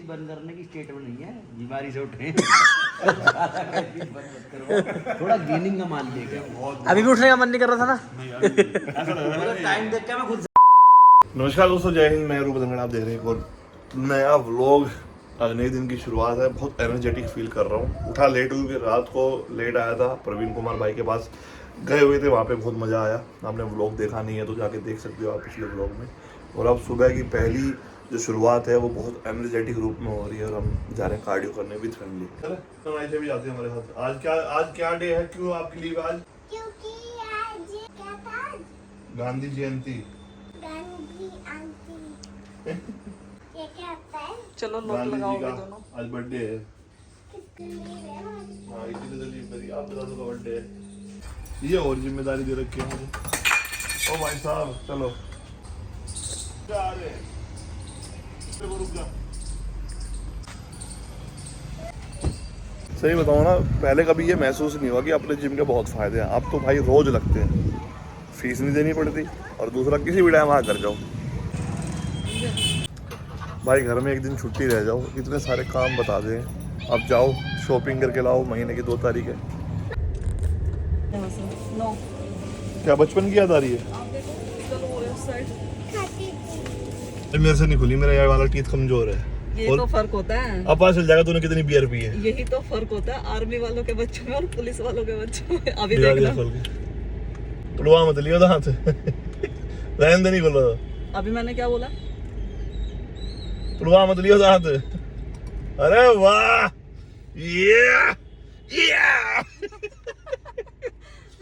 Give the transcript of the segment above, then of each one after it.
बंद करने की स्टेट में नहीं है, बीमारी से उठे थोड़ा गेनिंग का मान लिया। अभी भी उठने का मन नहीं कर रहा था ना। टाइम देख के मैं खुद। नमस्कार दोस्तों, जय हिंद। मैं रूप दंगड़, आप देख रहे हैं एक और नया व्लॉग। आज नए दिन की शुरुआत है। बहुत एनर्जेटिक फील कर रहा हूँ। उठा लेट हुई, रात को लेट आया था, प्रवीण कुमार भाई के पास गए हुए थे, वहाँ पे बहुत मज़ा आया। आपने व्लॉग देखा नहीं है तो जाके देख सकते हो आप पिछले व्लॉग में। और अब सुबह की पहली जो शुरुआत है वो बहुत एनर्जेटिक रूप में हो रही है और हम जा रहे हैं कार्डियो करने विद फैमिली। तो ऐसे भी जाते हैं हमारे साथ। आज क्या डे है? क्यों आपके लिए आज? क्योंकि आज क्या था? गांधी जयंती। गांधी आंटी। ये क्या होता है? चलो लोग गांधी जी लगाओगे का दोनों। आज बर्थडे है। किसके लिए है? हाँ, इसीलिए तो लीव करी। आप बता दो का बर्थडे है, ये और जिम्मेदारी दे रखी है मुझे। ओ भाई साहब चलो जा रहे हैं। चलो रुक जा। सही बताऊँ ना, पहले कभी ये महसूस नहीं हुआ कि अपने जिम के बहुत फायदे हैं। अब तो भाई रोज लगते हैं, फीस नहीं देनी पड़ती, और दूसरा किसी भी टाइम आ कर जाओ। भाई घर में एक दिन छुट्टी रह जाओ, इतने सारे काम बता दें। अब जाओ शॉपिंग करके लाओ, महीने की 2 तारीख है। नो क्या बचपन की याद आ रही है? खाती थी। मेरे से नहीं खुली, मेरा यार वाला टीथ कमजोर है। ये तो फर्क होता है। अब पता चल जाएगा तूने कितनी बियर पी है। यही तो फर्क होता है आर्मी वालों के बच्चों में और पुलिस वालों के बच्चों में। अभी दिखा देखना, खोल के तुड़वा मत लियो दांत रहने दे, नहीं खोलो। अभी मैंने क्या बोला? तुड़वा मत लियो दांत। अरे वाह, ये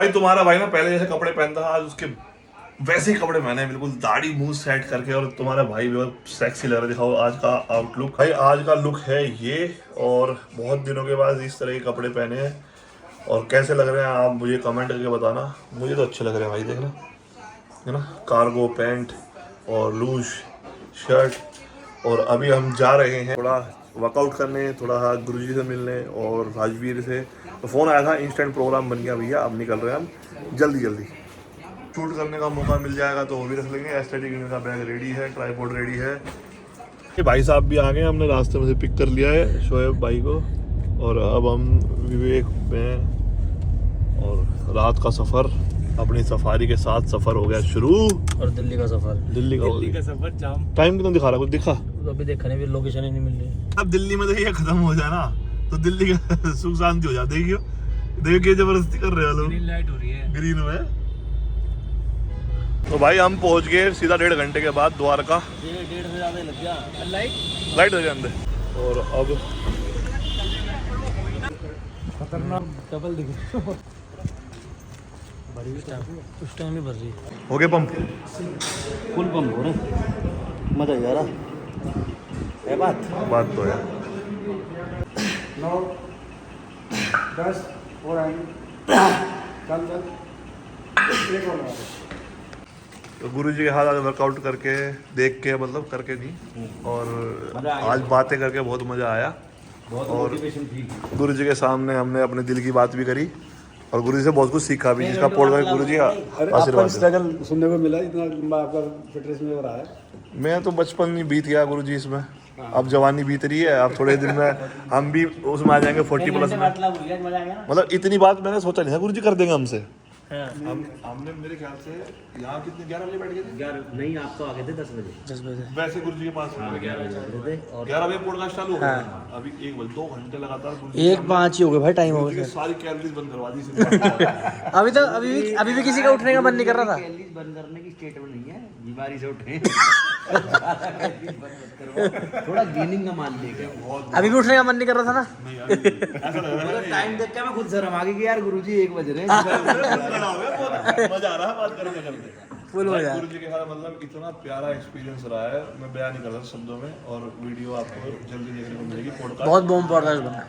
भाई तुम्हारा भाई ना पहले जैसे कपड़े पहनता था, आज उसके वैसे ही कपड़े पहने, बिल्कुल दाढ़ी मुंह सेट करके। और तुम्हारा भाई भी बहुत सेक्सी लग रहा है। दिखाओ आज का आउटलुक। भाई आज का लुक है ये, और बहुत दिनों के बाद इस तरह के कपड़े पहने हैं। और कैसे लग रहे हैं आप मुझे कमेंट करके बताना। मुझे तो अच्छे लग रहे हैं भाई, देखना है ना। कार्गो पैंट और लूज शर्ट। और अभी हम जा रहे हैं थोड़ा वर्कआउट करने, थोड़ा गुरुजी से मिलने और राजवीर से। तो फ़ोन आया था, इंस्टेंट प्रोग्राम बन गया भैया, अब निकल रहे हैं हम जल्दी। शूट करने का मौका मिल जाएगा तो वो भी रख लेंगे। एस्थेटिक का बैग रेडी है, ट्राइपॉड रेडी है। ये भाई साहब भी आ गए, हमने रास्ते में से पिक कर लिया है शोएब भाई को। और अब हम विवेक में, और रात का सफ़र अपनी सफारी के साथ सफ़र हो गया शुरू। और दिल्ली का सफर। दिल्ली का सफर जाम। टाइम कितना दिखा रहा, कुछ दिखा? अभी देखा नहीं, लोकेशन ही नहीं मिल रही। अब दिल्ली में तो ये खत्म हो जाए ना तो दिल्ली का सुख शांति हो जाती है। देखिए जबरदस्ती कर रहे हैं लोग। ग्रीन लाइट हो रही है, ग्रीन में। तो भाई हम पहुंच गए सीधा 1.5 घंटे के बाद द्वारका। 1.5 से ज्यादा लग गया। लाइट हो गया अंदर। और अब खतरनाक डबल दिख उस टाइम ही भर रही है। हो गए पंप। फुल पंप हो रहा, मजा आ रहा है। बात तो है। 9 10 और आएंगे। चल एक और लगा। तो गुरुजी के हाथ आज वर्कआउट करके, देख के, मतलब करके नहीं, और आज बातें करके बहुत मज़ा आया। बहुत और मोटिवेशन थी। गुरुजी के सामने हमने अपने दिल की बात भी करी और गुरुजी से बहुत कुछ सीखा भी, जिसका पॉडकास्ट गुरुजी अरे आपका आशीर्वाद है। स्ट्रगल सुनने को मिला, इतना लंबा आपका फिटनेस में हो रहा है। मैं तो बचपन ही बीत गया गुरुजी इसमें, अब जवानी बीत रही है। अब थोड़े दिन में हम भी उसमें आ जाएंगे 40 प्लस में। मतलब इतनी बात मैंने सोचा नहीं था गुरुजी कर देंगे हमसे। हमने मेरे ख्याल से यहाँ कितने 11 बजे बैठ गए थे। 11 नहीं, आप तो आ गए थे 10 बजे। 10 बजे। वैसे गुरुजी के पास 11 बजे आते थे और 11 बजे पॉडकास्ट चालू हो गया। अभी 1 बजे 2 घंटे लगातार गुरुजी 1:05 ही हो गए भाई, टाइम हो गुरुजी गया। की सारी कैलोरीज बंद करवा दी इसने। अभी भी किसी का उठने का मन नहीं कर रहा था। कैलोरीज बंद करने की स्टेट में नहीं है, बीमारी से उठे थोड़ा गेनिंग का मान लिया। अभी भी उठने का मन नहीं कर रहा था ना। नहीं यार, ऐसा लग रहा है टाइम देख के मैं खुद शर्म आ गई कि यार गुरुजी 1 बज रहे हैं। मजा आ रहा है बात करते करते। फुल हो जाए। गुरुजी के साथ मतलब इतना प्यारा एक्सपीरियंस रहा है, मैं बयान नहीं कर सकता शब्दों में। और वीडियो आपको जल्दी देखने को मिलेगी। पॉडकास्ट बहुत बॉम्ब पॉडकास्ट बना।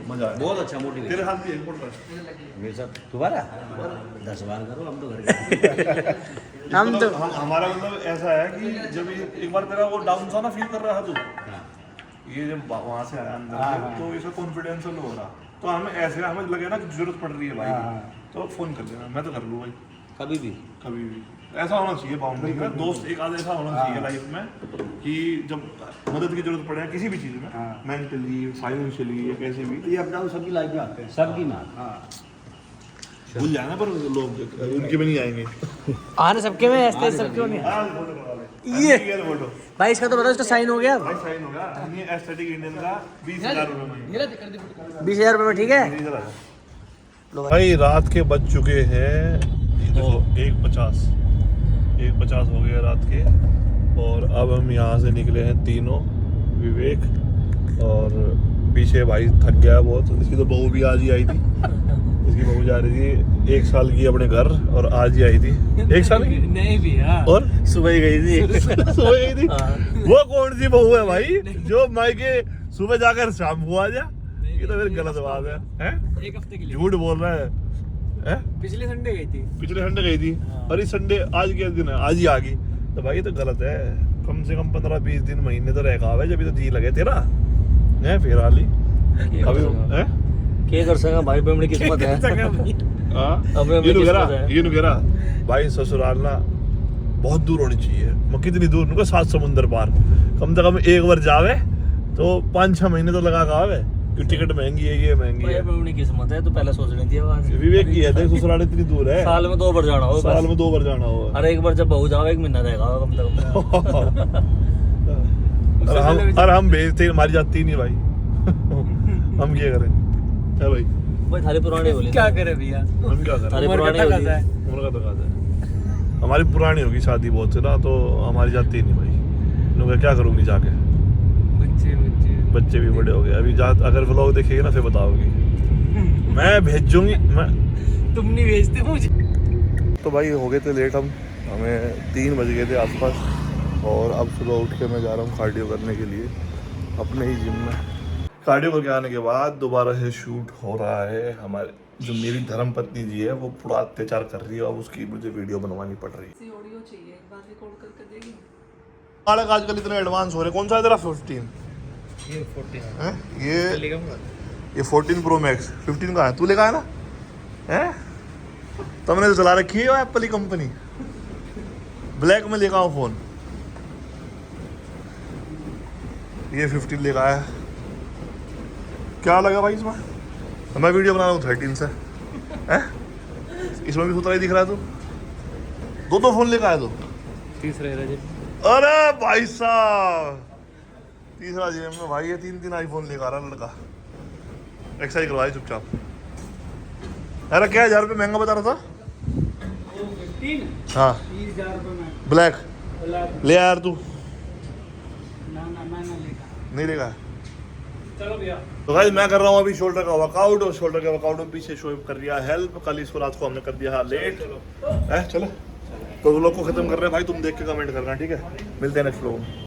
मजा आया। बहुत अच्छा मोटिवेशन। तेरे हाथ भी है पॉडकास्ट मेरे साथ दोबारा 10 बार करो, हम तो घर गए। हम तो हमारा मतलब ऐसा है कि जब एक बार तेरा वो डाउन सा ना फील कर रहा है तू, ये जब वहां से आया अंदर से, तो इसका कॉन्फिडेंस लो हो रहा, तो हमें ऐसे हमें लगे ना कि जरूरत पड़ रही है भाई की, तो फोन कर देना, मैं तो कर लूँ भाई। कभी भी कभी भी ऐसा होना चाहिए बाउंड्री का दोस्त एक आधा ऐसा होना चाहिए लाइफ में कि जब मदद की जरूरत पड़े किसी भी चीज़ में हाँ। मेंटली फाइनेंशियली या कैसे भी ये अप डाउन सबकी लाइफ में आते हैं। सबकी माँ हाँ भूल जाना पर लोग उनके में नहीं आएंगे आने सबके में ऐसे सब क्यों नहीं फोटो करवा ले ये फोटो भाई इसका तो बता इसका साइन हो गया भाई साइन होगा ये एस्थेटिक इंडियन का 20,000 रुपए में 20,000 रुपए में ठीक है इधर आ जा। भाई रात के बज चुके हैं देखो 1:50 हो गए रात के और अब हम यहाँ से निकले हैं तीनों विवेक और पीछे भाई थक गया बहुत इसकी तो बहू भी आज ही आई थी इसकी बहू जा रही थी 1 साल की अपने घर और आज ही आई थी 1 साल की नहीं भी हाँ और सुबह ही गई थी सुबह गई थी वो कौन सी बहू है भाई जो मायके सुबह जाकर शाम को आ जा ये तो फिर गलत बात है हैं? एक हफ्ते के लिए झूठ बोल रहा है हैं? पिछले संडे गई थी पिछले संडे गई थी और इस संडे आज क्या दिन है आज ही आ गई तो भाई ये तो गलत है कम से कम 15-20 दिन महीने तो रह है जब तो जी लगे तेरा है फिर आली अभी हैं? क्या कर सका भाई पे अपनी किस्मत है हाँ? अबे ये नु किस्मत है। ये नु कह रहा भाई ससुराल ना बहुत दूर होनी चाहिए मैं कितनी दूर नुका 7 समुंदर पार कम से कम एक बार जावे तो 5-6 महीने तो लगा आवे कि टिकट महंगी है ये महंगी भाई है पे अपनी किस्मत है तो पहले सोच लेती है बात विवेक की है देख ससुराल इतनी दूर है साल में 2 बार जाना हो साल में 2 बार जाना होगा अरे एक बार जब बहू जाओ 1 महीना रहेगा कम से कम और हम भेजते हमारी जाती नहीं भाई हम क्या करें है भाई भाई थाली पुरानी बोली क्या करे भैया हम क्या करें थाली उम्र पुरानी कटा होगी खाता है उम्र का तकाजा है हमारी पुरानी होगी शादी बहुत से ना तो हमारी जाती ही नहीं भाई लोग क्या करूंगी जाके बच्चे भी बड़े हो गए अभी अगर व्लॉग देखेगी ना फिर बताओगी मैं भेजूंगी मैं तुम नहीं भेजते मुझे तो भाई हो गए थे लेट हमें 3 बज गए थे आसपास और अब सुबह उठ के मैं जा रहा हूँ कार्डियो करने के लिए अपने ही जिम में कार्डियो करके आने के बाद दोबारा से शूट हो रहा है हमारे जो मेरी धर्मपत्नी जी है वो पूरा अत्याचार कर रही है और उसकी मुझे वीडियो बनवानी पड़ रही है ऑडियो चाहिए एक बार रिकॉर्ड करके देगी बालक आजकल इतने एडवांस हो रहे कौन सा है तेरा 15 ये 14 है ये लेगा 14 प्रो मैक्स 15 का है तू लेगा है ना है तुमने तो चला रखी है एप्पल की कंपनी ब्लैक में लेगा हूँ फोन ये 15 लेगा है क्या लगा भाई इसमें मैं वीडियो बना रहा हूँ 13 से हैं इसमें भी सुथरा ही दिख रहा है तू 2 फोन लेकर आया तू तीसरे रजे अरे भाई साहब तीसरा जेब में भाई ये 3 आईफोन लेकर आ रहा लड़का एक्सरसाइज करवाई चुपचाप अरे क्या 1000 रुपये महंगा बता रहा था 15 हाँ 30,000 रुपए में ब्लैक ले यार तू ना मैं ना लेगा नहीं लेगा चलो भैया तो गाइस मैं कर रहा हूँ अभी शोल्डर का वर्कआउट और शोल्डर का वर्कआउट में पीछे शो कर दिया हेल्प कल इसको रात को हमने कर दिया लेट चलो तो लोग को खत्म कर रहे हैं भाई तुम देख के कमेंट करना ठीक है मिलते हैं नेक्स्ट व्लॉग में